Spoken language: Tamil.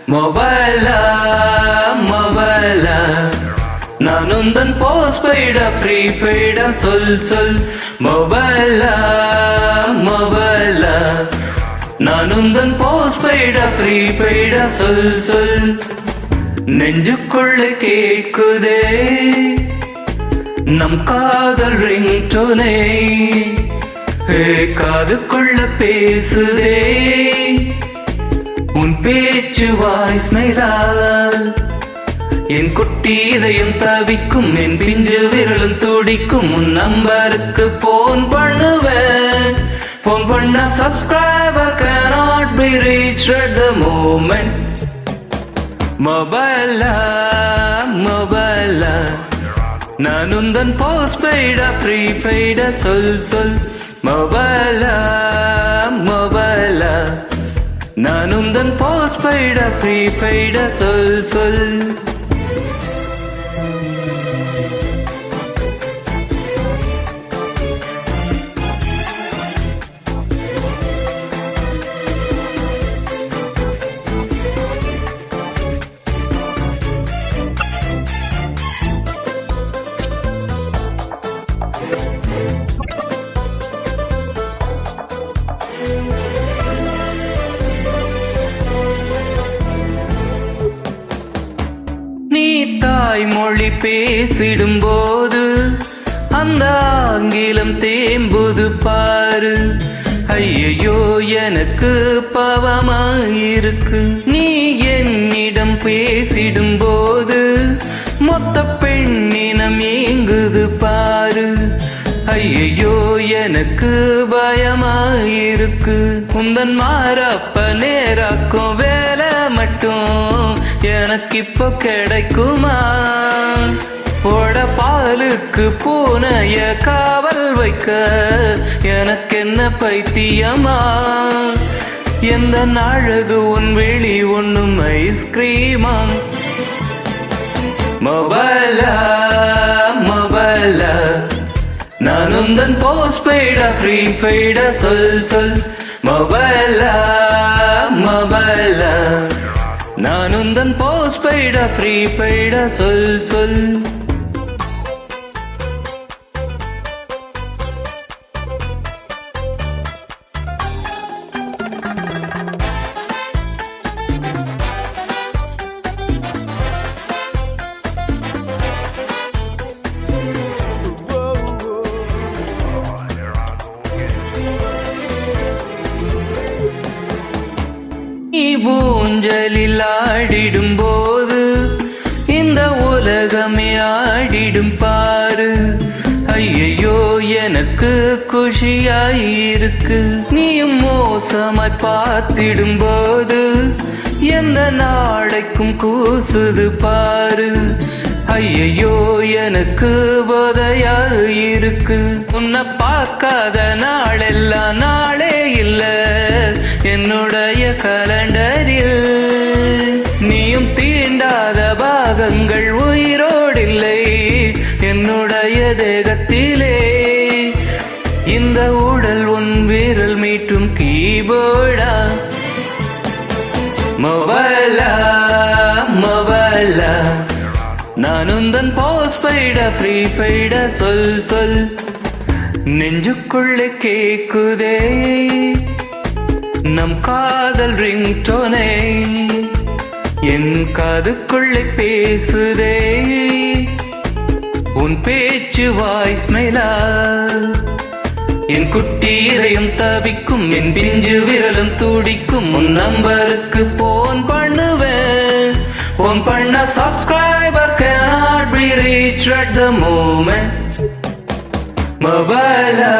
மொபைலா மொபைலா நான் உந்தன் போஸ்ட்பெய்டா ப்ரீபெய்டா சொல் மொபைலா மொபைலா நான் உந்தன் போஸ்ட்பெய்டா ப்ரீபெய்டா சொல் நெஞ்சுக்குள்ள கேக்குதே நம் காதல் ரிங்டோனே காதுக்குள்ள பேசுதே உன் பேச்சு வாய்ஸ் மேலால் என் குட்டி இதயம் தவிக்கும் என் பிஞ்சு விரலும் துடிக்கும் உன் நம்பருக்கு போன் பண்ணுவேன் போன் பண்ண subscriber cannot be reached at the moment மொபைலா மொபைலா நான் உந்தன் போஸ்ட்பெய்டா ப்ரீபெய்டா சொல் மொபைலா மொபைலா நான் உந்தன் போஸ்ட்பெய்டா ப்ரீபெய்டா சொல் நீ தாய்மொழி பேசிடும் போது அந்த ஆங்கிலம் தேம்புது பாரு ஐயோ எனக்கு பாவமாயிருக்கு நீ என்னிடம் பேசிடும் போது மொத்த பெண்ணினம் ஏங்குது பாரு ஐயோ எனக்கு பயமாயிருக்கு உந்தன் மாறப்ப நேராக்கும் வேலை மட்டும் எனக்கு இப்போ கிடைக்குமா ஓட பாலுக்கு பூனைய காவல் வைக்க எனக்கு என்ன பைத்தியமா எந்த அழகு உன் வெளி ஒண்ணும் ஐஸ்கிரீமா மொபைலா மொபைலா நான் உந்தன் போஸ்ட்பெய்டா ப்ரீபெய்டா சொல் மொபைலா மொபைலா நான் உந்தன் போஸ்ட்பெய்டா ப்ரீபெய்டா சொல் ஊஞ்சலில் ஆடிடும் போது இந்த உலகமே ஆடிடும் பாரு ஐயோ எனக்கு குஷியாயிருக்கு நீயும் மோசமாய் பார்த்திடும் போது எந்த நாளைக்கும் கூசுது பாரு ஐயோ எனக்கு போதையாயிருக்கு உன்னை பார்க்காத நாளெல்லாம் நாளே இல்ல என்னுடைய கலண்டரில் நீயும் தீண்டாத பாகங்கள் உயிரோடில்லை என்னுடைய தேகத்திலே இந்த உடல் உன் விரல் மீட்டும் கீபோர்டா மொபைலா மொபைலா நான் உந்தன் போஸ்ட்பெய்டா ப்ரீபெய்டா சொல் நெஞ்சுக்குள்ள கேக்குதே நம் காதல் ரிங்டோனே என் காதுக்குள்ளே பேசுதே உன் பேச்சு வாய்ஸ் மேலா என் குட்டி இதயம் தவிக்கும் என் பிஞ்சு விரலும் துடிக்கும் உன் நம்பருக்கு போன் பண்ணுவேன் போன் பண்ண subscriber cannot be reached at the moment மொபைலா